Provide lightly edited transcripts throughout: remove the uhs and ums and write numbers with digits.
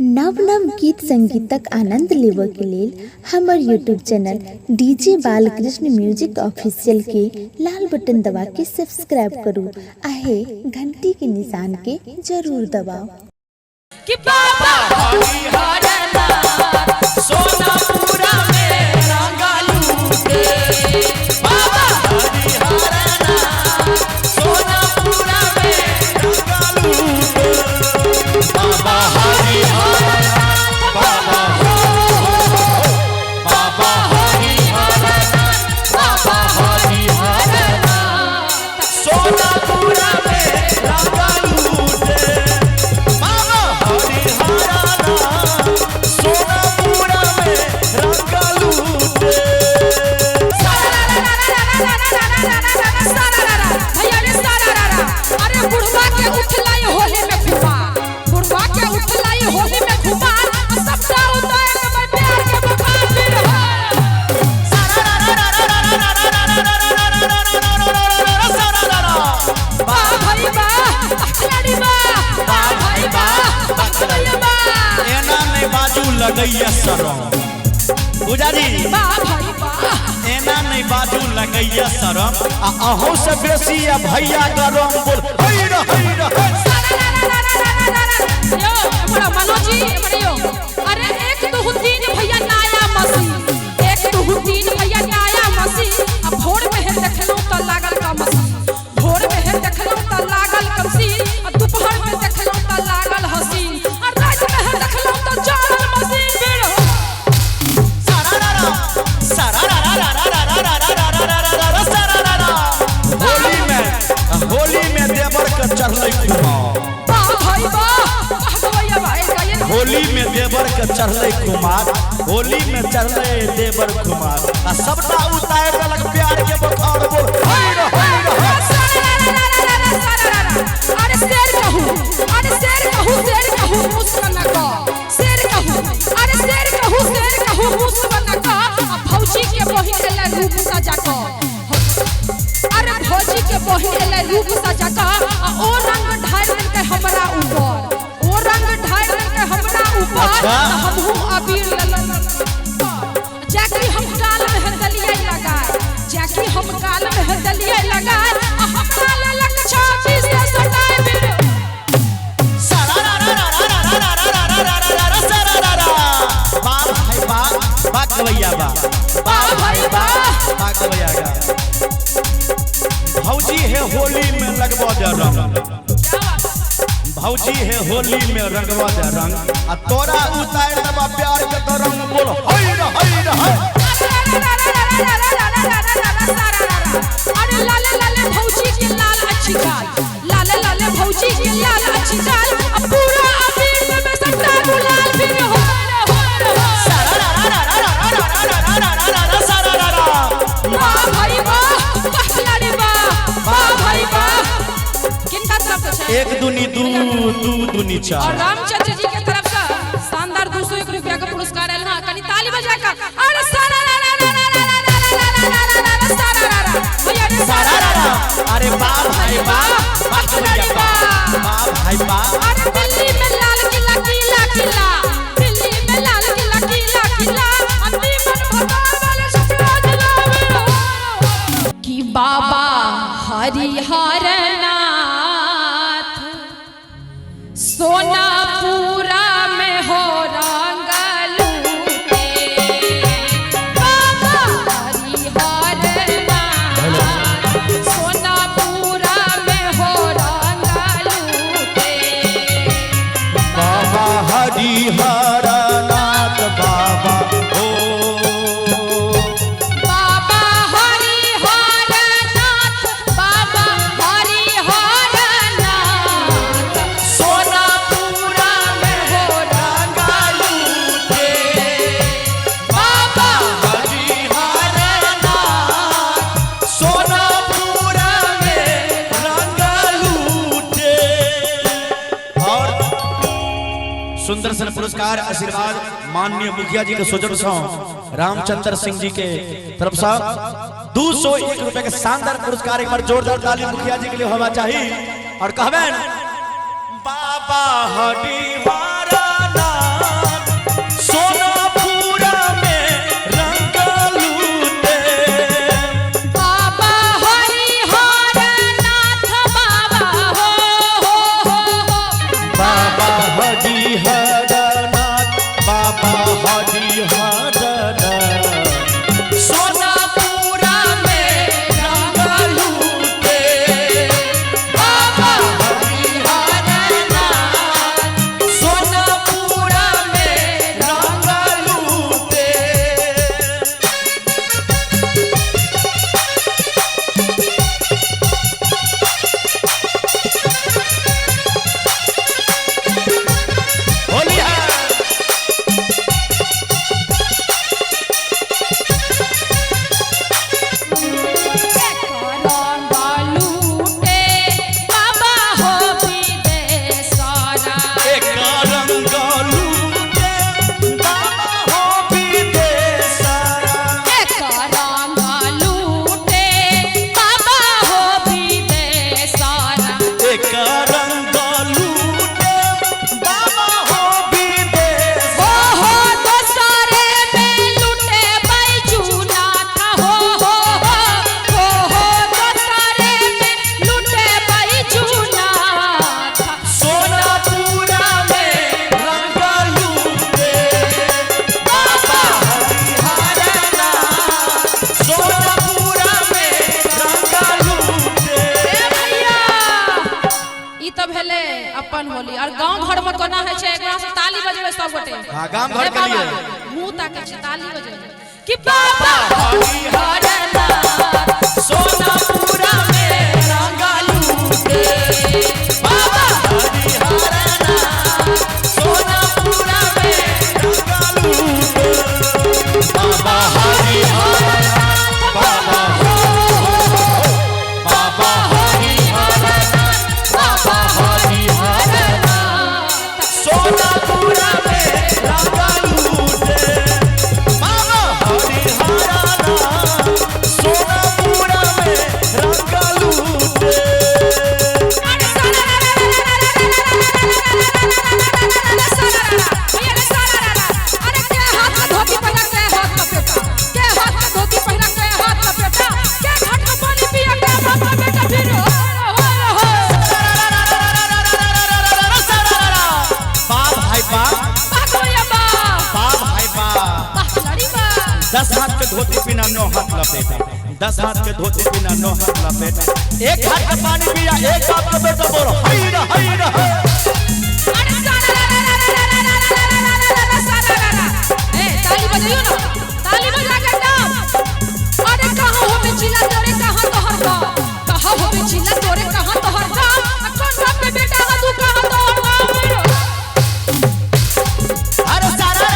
नव नव गीत संगीतक आनंद लेबऽ के लेल हमर YouTube channel DJ Balkrishna music official के लाल बटन दबा के सब्सक्राइब करू आहे घंटी के निशान के जरूर दबाओ। कि बाबा सोनापुरा में रंगालू के बाबा सोनापुरा में रंगालू के बाबा सोनापुरा में रंगालू सोनापुरा में रंगालू भैया ने अरे बुढ़वा के उठलाई होली में घुमा बुढ़वा के उठलाई होली में घुमा सबका उतार के मैं प्यार के बखार फिर वाह भाई वाह अखलाड़ी वाह भाई वाह अखलाड़ी वाह एना नहीं बाजू लगैया शरम पुजारी वाह भाई वाह एना नहीं बाजू लगैया शरम आ अहो से बेसी या भैया गरम बोल हैर हैर यो हमरा मनोजी हमरे यो अरे एक दो तीन भैया नया मशीन एक दो तीन भैया नया मशीन अब भोर में है देखलो तो लागल का मशीन भोर में है देखलो तो लागल कमसीन और दोपहर में देखलो तो लागल हसीन और रात में है देखलो तो चलल मशीन भीड़ होली में देवर के चढ़ले कुमार वाह भाई वाह भैया भाई गायन होली में देवर के चढ़ले कुमार होली में चढ़ले देवर कुमार आ सबटा उतार देलक प्यार के बखार बोल हैर हैर अरे शेर कहूं मुस्कान का शेर कहूं अरे शेर कहूं मुस्कान का भौजी के बहिन ले रूप सजा का अरे भौजी के बहिन ले रूप सजा का ओ रंग ढार के हमरा ऊपर ओ रंग ढार के हमरा ऊपर हमहू अबीर ललन जाकी हम गाल में दलिया लगाए जाकी हम गाल में दलिया लगाए हमरा ललक छाती से सटाए बिन भैया भौजी है होली में लगवा दे रंग भौजी है होली में रंगवा दे रंग आ तोरा उतार देबा प्यार के तो रंग बोल हैर हैर अरे लाले लाले भौजी के लाल अच्छी गाल लाले लाले भौजी के लाल अच्छी गाल अब पूरा अबीर में सबका गुलाल फिर हो वाह भाई वाह अखलाड़ी वाह भाई वाह किनका तरफ से एक दूनी दू दूनी चार और रामचंद्र जी के तरफ से शानदार 201 रुपया का पुरस्कार है। हां कनी ताली बजा का अरे अरे वाह भाई वाह अखलाड़ी वाह भाई वाह अरे दिल्ली में लाल किला किला किला दिल्ली में लाल किला किला किला अंधी मन भगवान वाले सपना दिलावे कि बाबा हरिहर नाथ सोनापुरा में हो रंगालू के बाबा हरिहर नाथ सोनापुरा में हो रंगालू के बाबा हरिहर नाथ बाबा हो बाबा हरिहर नाथ बाबा हरिहर नाथ सोनापुरा में हो रंगालू के बाबा हरिहर नाथ सोनापुरा में रंगालू के और सुंदर सन पुरस्कार आशीर्वाद माननीय मुखिया जी के सौजन्य से रामचंद्र सिंह जी के तरफ से 201 रुपए के शानदार पुरस्कार एक बार जोरदार ताली मुखिया जी के लिए होना चाहिए और कहबेन बाबा हरिहर नाथ सब गोटे हां गांव घर के लिए मुंह ताके ताली बजे कि बाबा हरिहरनाथ सोनापुरा में रंगा लूटे बाबा हरिहरनाथ सोनापुरा में रंगा लूटे बाबा हरिहरनाथ बाबा बाबा हरिहरनाथ बाबा हरिहरनाथ सोनापुरा में रंगा लूटे बाबा हरिहरनाथ सोनापुरा में रंगा लूटे अरे के हाथ में धोती पहना के हाथ में पेटा के हाथ में धोती पहना के हाथ में पेटा के घाट में पानी पिया के बाबा बेटा फिर बाप भाई बाप बागोया बा बाप भाई बाप लड़ी बा 10 हाथ के धोती बिना 9 हाथ लपेटा 10 हाथ के धोती बिना 9 हाथ लपेटा एक हाथ में पानी पिया एक हाथ में बेटा बोलो हई रे अरे ए ताली बजाइयो ना ताली बजा के नाम अरे कहां हो बेचिला तोरे कहां तोहर गांव कहां हो बेचिला तोरे कहां तोहर गांव कौन बाप के बेटा हा तू कहां तोहर गांव अरे सारा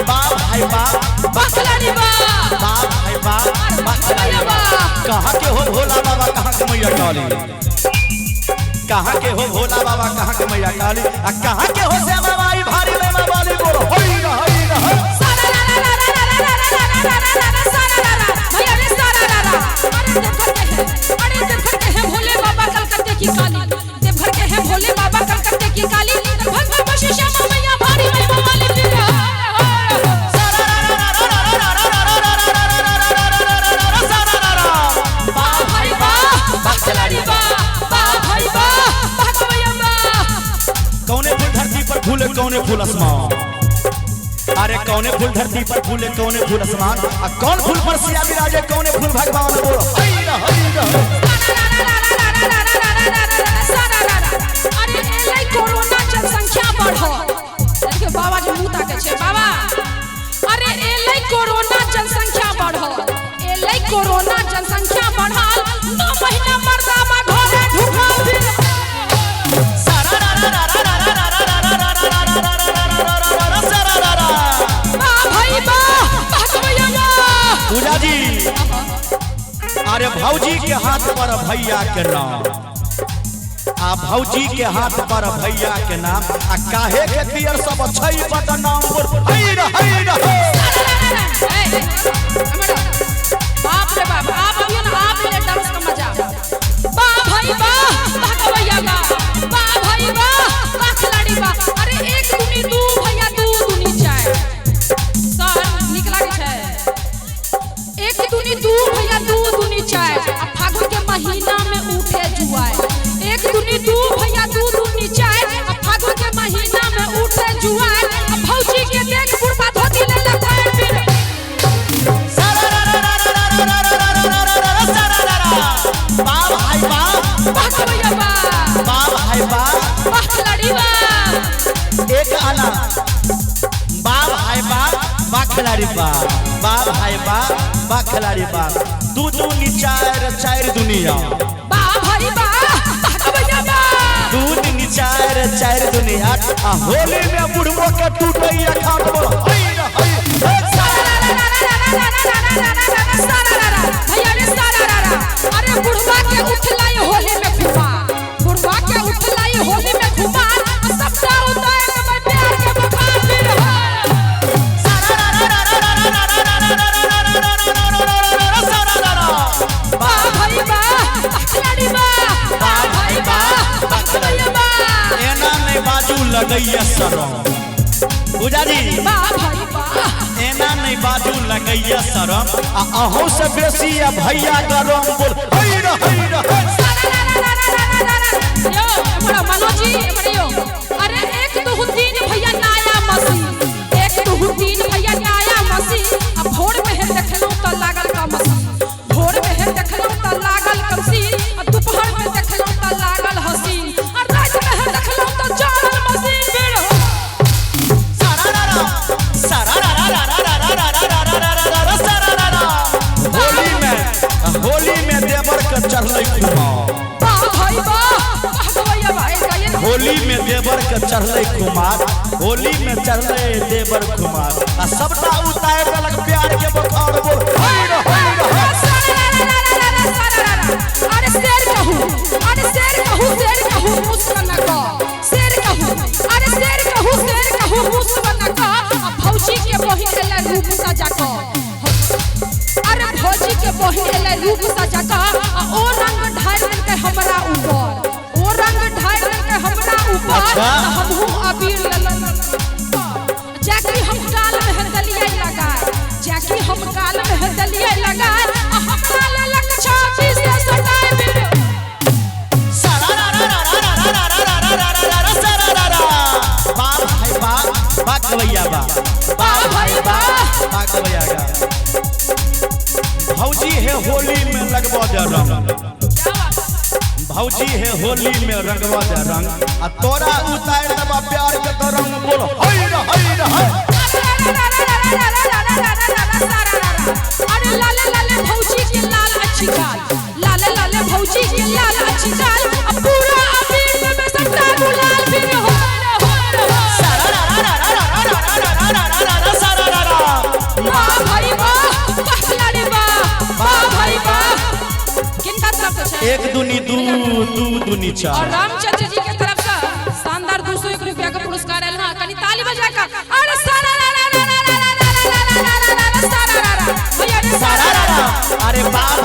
बाप भाई बाप बसलड़ी बा बाप भाई बाप बसलड़ी बा कहां के हो भोला बाबा कहां के मैया काली कहां के हो भोला बाबा कहां के मैया काली आ कहां के हो श्यामा माई भारी में वाली बोलो हई रे भैया रे सारा अरे देवघर के है भोले बाबा कलकत्ते की काली देवघर के है भोले बाबा कलकत्ते की काली भगवान बशी श्यामा मैया भारी में वाली पिया भाई बा बखलड़ी बा भाई बा भगवैया बा कौने फूल धरती पर फूले कौने फूल आसमान अरे कौने फूल धरती पर फूले कौने फूल आसमान आ कौन फूल पर सिया विराजे कौने फूल भगवान बोलो हई रे अरे एलै कोरोना जनसंख्या बढ़ो देखिए बाबा जी मुंह ताके छे बाबा अरे एलै कोरोना जनसंख्या बढ़ो एलै कोरोना जनसंख्या बढ़ल 9 महीना मर्दाबा घरे ढुकल फिर भाई बा भगवैया बा पूजा जी अरे भौजी के हाथ पर भैया के नाम आ भौजी के हाथ पर भैया के नाम आ काहे के दियर सब छै बदनाम बोल हई रे बाप रे बाप आप अभी ना आप ले डांस का मजा बा भाई बा भगवैया बा भाई बा बखलड़ी बा अरे एक दुनी दू भैया दू दुनी चार सर निकला के छै एक दुनी दू भैया दू दुनी चार अब फागुन के महीना में उठे जुआए एक दुनी दू भैया दू दुनी चार अब फागुन के महीना में उठे जुआए अब भौजी के देख बुढ़बा धोती ले ले पैर फिर बाप भाई बाप भगवैया बा बाप भाई बाप बखलड़ी बा एक आना बाप भाई बाप खिलाड़ी बाप भाई बा खिलाड़ी बाप दू दूनी चार दुनिया बा भाई बा भगवैया बा दू दूनी चार दुनिया आ होली में बुढ़बो के टूटैया खाट बोल हई रे भैया रे सारा अरे बुढ़वा के उठलाई होली में घुमा बुढ़वा के उठलाई होली में घुमा सबका उतार के मैं प्यार के बखार फिर बा भाई बा खिलाड़ी बा भाई बा भगवैया बा एना नहीं बाजू लगैया शरम पूजा जी बा भाई बा एना नहीं बाजू लगैया शरम आ अहू से बेसी या भैया गरम बोल हई रे यो हमरा मनोजी यो अरे एक दो तीन भैया नया मशीन एक दो तीन भैया नया मशीन अब भोर में है देखलो तो लागल का मशीन भोर में है देखलो तो लागल कमसीन और दोपहर में देखलो तो लागल हसीन और रात में है देखलो तो जान देवर के चढ़ले कुमार, होली में चढ़ले देवर कुमार, आ सबटा उतार देलक प्यार के बखार बोल अरे शेर कहूं, अरे शेर कहूं मुस्कान का शेर कहूं, अरे शेर कहूं मुस्कान का भौजी के बहिन एला रूप सजा का, अरे भौजी के बहिन एला रूप सजा का ओ रंग ढार के हमरा ऊपर, ओ रंग ढार के हमरा ऊपर हमहू अबीर ललन जाकी हम गाल में दलिया लगाए, जाकी हम गाल में दलिया लगाए हमरा ललक छाती से सटाए बिन बा गवैया बा भाई बा गवैया गा। भौजी है होली में लगवा दे रंग, भौजी है होली में रंगवा दे रंग, आ तोरा उतार देबा प्यार के तो रंग बोल हई रे अरे लाले लाले भौजी के लाल अच्छी गाल, लाले लाले भौजी के लाल अच्छी गाल पूरा अबीर में सट्टा गुलाल भी हो एक दूनी दू दूनी चार और रामचंद्र जी के तरफ से शानदार 201 रुपया का पुरस्कार है। हाँ कनी ताली बजा का अरे अरे बाप